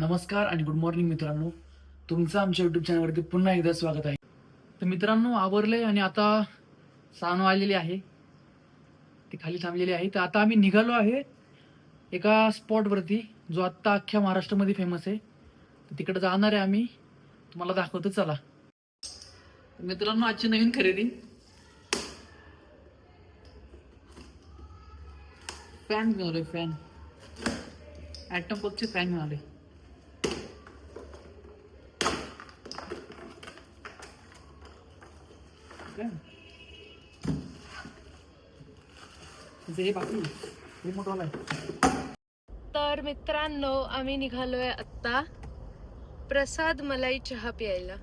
नमस्कार आणि good morning मित्रांनो, तुमचं आमच्या युट्यूब चॅनलवरती पुन्हा एकदा स्वागत आहे. तर मित्रांनो, आवरले आणि आता 6 वाजलेली आहे, ती खाली थांबलेली आहे. तर आता आम्ही निघालो आहे एका स्पॉटवरती जो आत्ता अख्ख्या महाराष्ट्रामध्ये फेमस आहे. तर तिकडे जाणार आहे आम्ही, तुम्हाला दाखवतो. चला मित्रांनो, आजची नवीन खरेदी फॅन मिळाले. फॅन ॲटम बॉक्सचे फॅन मिळाले. हे बाकी हे मोठं आहे. तर मित्रांनो, आम्ही निघालोय आता प्रसाद मलाई चहा प्यायला.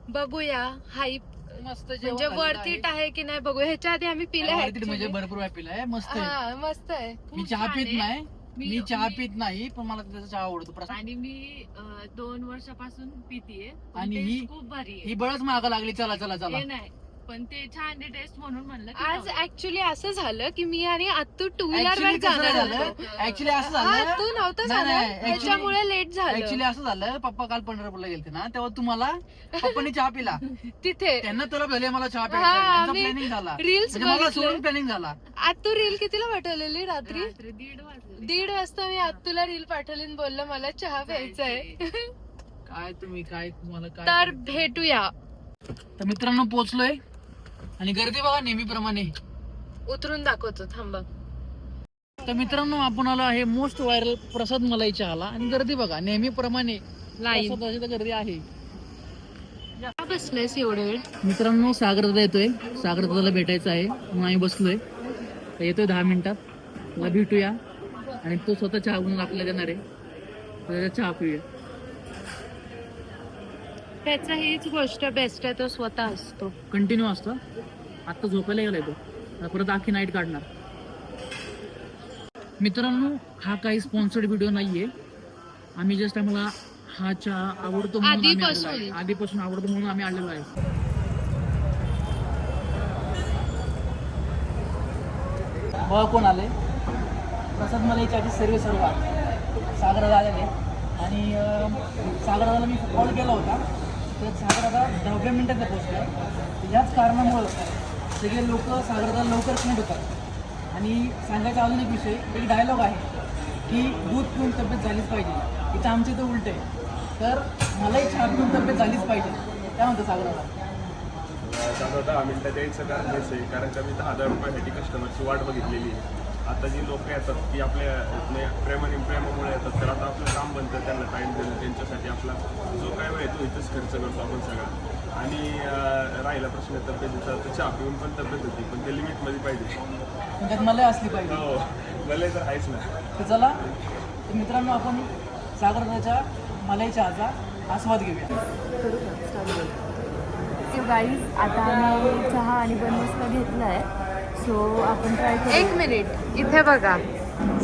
बघूया हाईप मस्त म्हणजे वर्थिट आहे की नाही बघूया. ह्याच्या आधी आम्ही पिलाय म्हणजे भरपूर वेळा पिलाय. मस्त आहे. हा मस्त आहे. मी चहा पित नाही, मी चहा पित नाही, पण मला त्याचा चहा आवडतो. प्रसाद आणि मी 2 वर्षापासून पितीये आणि टेस्ट खूप भारी आहे. ही बळच मागा लागली. चला चला चला. हे नाही पण ते छान आहे टेस्ट म्हणून म्हणलं की आज जाऊया. ऍक्च्युली असं झालं की मी आणि आत्तू टू व्हीलर वर ऍक्च्युली कसं जाणार झालं, होतो. ऍक्च्युली असं हा, झालं, तू नव्हतं नाही, झालं नाही, actually- त्याच्यामुळे लेट झालं ऍक्च्युली असं झालं. पप्पा काल पंढरपूरला गेलते ना, तेव्हा तुम्हाला पप्पांनी चहा पिला. तिथे. त्यांना तलब झाली मला चहा हा, प्यायचा. आम्ही प्लॅनिंग झाला, रील्स म्हणजे मला बघितले. सोडून प्लॅनिंग झाला. आत्तू रील कितीला पाठवलेली रात्री? रात्री 1:30 वाजले 1:30 वाजता मी आत्तूला रील पाठवली आणि बोललं मला चहा प्यायचा आहे. काय तुम्ही काय तुम्हाला काय. तर भेटूया. तर मित्रांनो, पोहोचलोय आणि गर्दी बघा नेहमीप्रमाणे. उतरून दाखवतो थांबा. तर मित्रांनो, आपण आलो आहे मोस्ट व्हायरल प्रसाद मलाई चहाला आणि गर्दी बघा नेहमीप्रमाणे. लाईन प्रसादाची तर गर्दी आहे. बसलेस एवढे वेळ? मित्रांनो, सागर दादा येतोय. सागर दादाला भेटायचं आहे म्हणून आम्ही बसलोय. तर येतोय 10 मिनिटात. त्याला भेटूया आणि तो स्वतः चहा बनवून आपल्याला देणार आहे. तर त्याचा चहा पिऊया. त्याचा हीच गोष्ट बेस्ट आहे, तो स्वतः असतो. कंटिन्यू असतो. आता झोपायला गेलाय तो. आता परत आखी नाईट काढणार. मित्रांनो, हा काही स्पॉन्सर्ड व्हिडिओ नाहीये. आम्ही जस्ट आम्हाला हा चहा आवडतो म्हणून आम्ही आलेलो आहे. आधीपासून आवडतो म्हणून आम्ही आलेलो आहे. बघा कोण आले. प्रसाद मलाई चहाची सर्व सागर दादा आलेले आणि सागर दादाला मी कॉल केला होता. तर सागर दादा 10व्या मिनिटात पोहोचला. याच कारणामुळं सगळे लोक सागर दादा लवकर कनेक्ट होतात. आणि सांगायचा अजून एक विषय, एक डायलॉग आहे की दूध पिऊन तब्येत झालीच पाहिजे. इथं आमच्या इथं उलट आहे. तर मलाही चहा पिऊन तब्येत झालीच पाहिजे. काय म्हणतं सागर दादा? साधा 10 मिनिटात यायचं कारण हेच आहे, कारण का मी 10,000 रुपयासाठी कस्टमरची वाट बघितलेली आहे. आता जी लोक येतात ती आपल्या प्रेमामुळे येतात. तर आता आपलं काम बनतं त्यांना टाईम देणं. त्यांच्यासाठी आपला जो काय वेळ आहे तो इथंच खर्च करतो आपण सगळा. आणि राहिला प्रश्न तब्येतीचा, तर चहा पिऊन पण तब्येत होती, पण ते लिमिटमध्ये पाहिजे. त्यात मला असली पाहिजे. हो, मला तर आहेच ना. तर चला, तर मित्रांनो, आपण सागर दादाच्या मलाई चहाचा आस्वाद घेऊया. सो गाईज, आता आम्ही चहा आणि बनवस्ता घेतला आहे. सो आपण ट्राय करू. 1 मिनिट, इथे बघा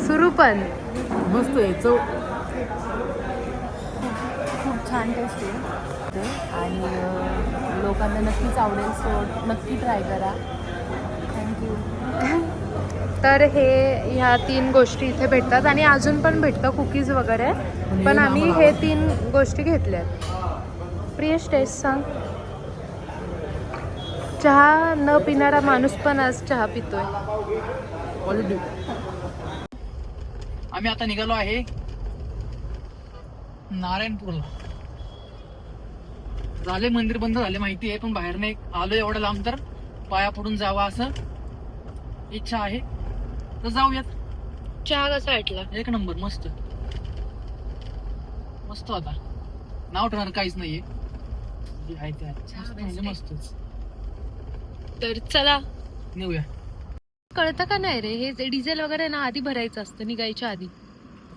सुरू पण मस्त आहे चव. खूप छान टेस्ट आहे आणि लोकांना नक्कीच आवडेल. सो नक्की ट्राय करा. थँक्यू. तर हे ह्या 3 गोष्टी इथे भेटतात आणि अजून पण भेटतं कुकीज वगैरे. पण आम्ही हे 3 गोष्टी घेतल्यात. प्रियश, टेस्ट सांग. चहा न पिणारा माणूस पण आज चहा पितोय. क्वालिटी. आम्ही आता निघालो आहे नारायणपूरला. झाले मंदिर बंद झाले माहिती आहे, पण बाहेरने आलो एवढं लांब तर पाया पडून जावा असं इच्छा आहे. तर जाऊयात. चहा कसा वाटला? 1 नंबर. मस्त मस्त होता. नाव ठरणार काहीच नाहीये. जे आहे ते आहे. मस्त म्हणजे मस्तच. तर चला नेऊया. कळतं का नाही रे, हे डिझेल वगैरे ना आधी भरायचं असतं निघायच्या आधी.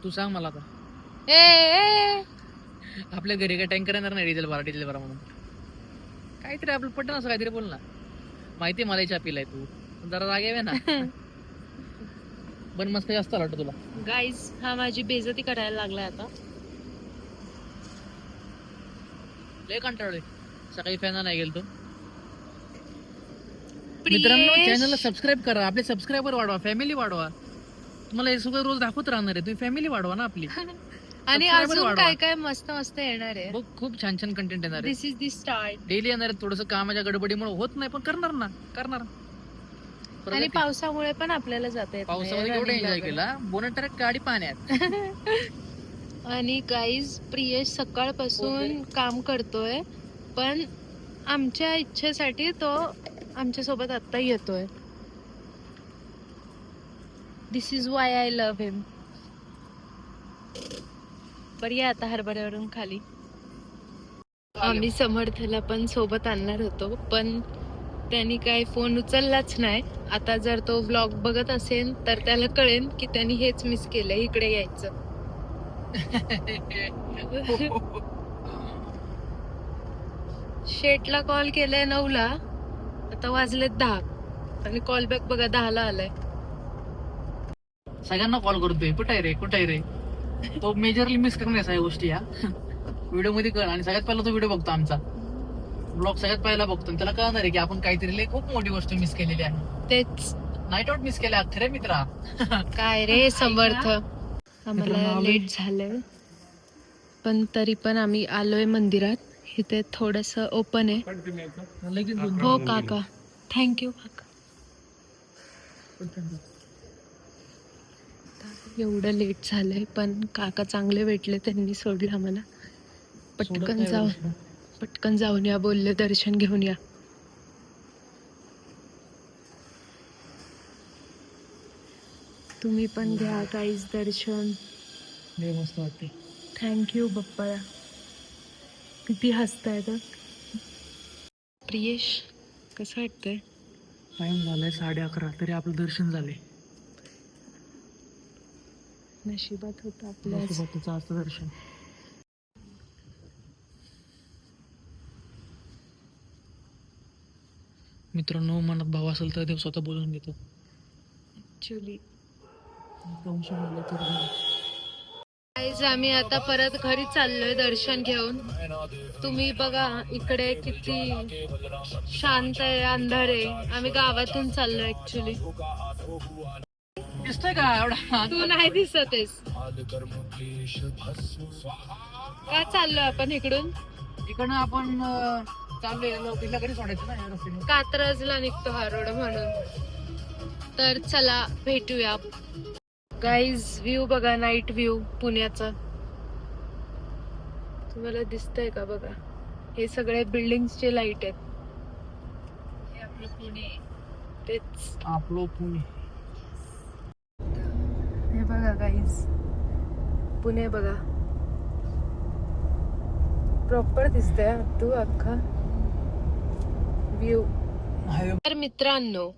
तू सांग मला आता. ए आपल्या घरी काय टँकर येणार नाही डिझेल भरा म्हणून. काहीतरी आपलं पटन असं काहीतरी बोल ना. माहितीये मला चहा पिलाय तू, जरा जागे आहे ना. पण मस्त जास्त वाटतं तुला. गाईज, हा माझी बेइज्जती करायला लागलाय आता. लय कंटाळलोय. सकाळी फॅन नाही गेलो. मित्रांनो, चॅनलला सबस्क्राईब करा. आपले सबस्क्रायबर वाढवा, फॅमिली वाढवा. तुम्हाला हे सगळं रोज दाखवत राहणार आहे. तुम्ही फॅमिली वाढवा ना आपली. आणि Subscriber अजून वाढवा. काय काय मस्त मस्त येणार आहे. बघ खूप छान छान कंटेंट येणार आहे. दिस इज दी स्टार्ट. डेली येणार आहे. थोडस कामाच्या गडबडीमुळे होत नाही पण करणार आणि प्रगती. पावसामुळे पण आपल्याला जाता येत नाही पावसामध्ये केवढं running एन्जॉय ला केला. बोनट ट्रॅक गाडी पाण्यात. पण. आणि गाईज प्रियेश सकाळपासून काम करतोय पण आमच्या इच्छेसाठी तो आमच्या सोबत आता येतोय. दिस इज वाय आय लव्ह हिम. बरी आहे आता हरभऱ्यावरून खाली. आम्ही समर्थला पण सोबत आणणार होतो पण त्यांनी काय फोन उचललाच नाही. आता जर तो व्लॉग बघत असेल तर त्याला कळेल की त्यांनी हेच मिस केलंय इकडे यायचं. शेटला कॉल केलाय 9ला, आता वाजलेत 10 आणि कॉल बॅक बघा 10ला आलाय. सगळ्यांना कॉल करतोय कुठे आहे रे. तो मेजरली मिस करणार सगळ्या गोष्टी या व्हिडिओ मध्ये कळ. आणि सगळ्यात पहिला तो व्हिडिओ बघतो आमचा ब्लॉग सगळ्यात पहिला बघतो आणि त्याला कळणार आहे की आपण काहीतरी खूप मोठी गोष्ट मिस केलेली आहे. तेच नाईट आउट मिस केल्या खरे मित्रा. काय रे समर्थ. आम्हाला लेट झालंय पण तरी पण आम्ही आलोय मंदिरात. इथे थोडस ओपन आहे. लगेच हो काका, थँक्यू काका. एवढं लेट झालंय पण काका चांगले भेटले, त्यांनी सोडलं आम्हाला. पटकन जाऊन या बोलले, दर्शन घेऊन या. तुम्ही पण घ्या काहीच दर्शन. मस्त वाटते. थँक्यू बप्पा. किती हसताय तर. प्रियेश कसं वाटतंय? टाइम झालाय 11:30 तरी आपलं दर्शन झाले. नशिबात होतं आपल्या. नशिबाचं असतं दर्शन. मित्रांनो मनात भाव असेल तर देव स्वतः बोलून घेतो. ऍक्च्युली तर आम्ही आता परत घरी चाललोय दर्शन घेऊन. तुम्ही बघा इकडे किती शांत आहे, अंधार आहे. आम्ही गावातून चाललोय ऍक्च्युली. दिसतोय का एवढा? तू नाही दिसतेस का? चाललोय आपण इकडून इकडनं आपण चाललोय तिला घरी सोडायचं ना या रस्त्याने. कात्रजला निघतो हा रोड म्हणून. तर चला भेटूया. गाईज व्ह्यू बघा, नाईट व्ह्यू पुण्याचा. तुम्हाला दिसतंय का बघा, हे सगळे बिल्डिंगचे लाईट आहेत. हे आपलं पुणे. तेच आपलो पुणे. हे बघा गाईज, पुणे बघा प्रॉपर दिसतंय तू अख्खा व्ह्यू. तर मित्रांनो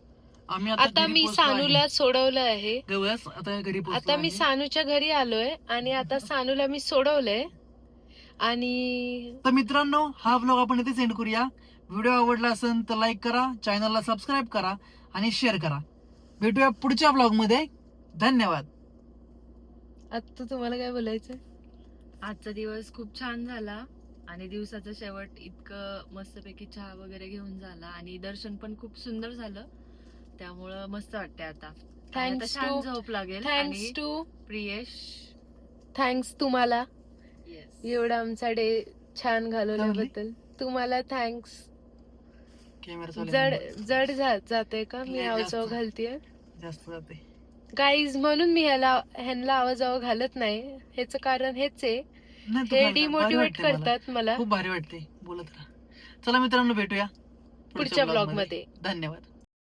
आम्ही आता मी सानूला सोडवलं आहे. आता घरी आता मी सानूच्या घरी आलोय आणि आता सानूला मी सोडवलंय. आणि तर मित्रांनो हा ब्लॉग आपण इथे सेंड करूया. व्हिडिओ आवडला असेल तर लाईक करा, चॅनलला सबस्क्राईब करा आणि शेअर करा. भेटूया पुढच्या ब्लॉग मध्ये. धन्यवाद. आता तुम्हाला काय बोलायचं? आजचा दिवस खूप छान झाला आणि दिवसाचा शेवट इतकं मस्तपैकी चहा वगैरे घेऊन झाला आणि दर्शन पण खूप सुंदर झालं. त्यामुळं मस्त वाटतंय आता. थँक्स छान टू झोप लागेल. थँक्स टू प्रियेश, थँक्स तुम्हाला येस, एवढा आमचा डे छान घालवल्याबद्दल. तुम्हाला थँक्स. जड जाते का मी आवाजाव घालतेय जास्त जाते गाईज, म्हणून मी ह्यांना आवाजाव घालत नाही. ह्याचं कारण हेच आहे, हे डिमोटिवेट करतात मला. खूप भारी वाटते बोलत राहा. चला मित्रांनो भेटूया पुढच्या ब्लॉग मध्ये. धन्यवाद.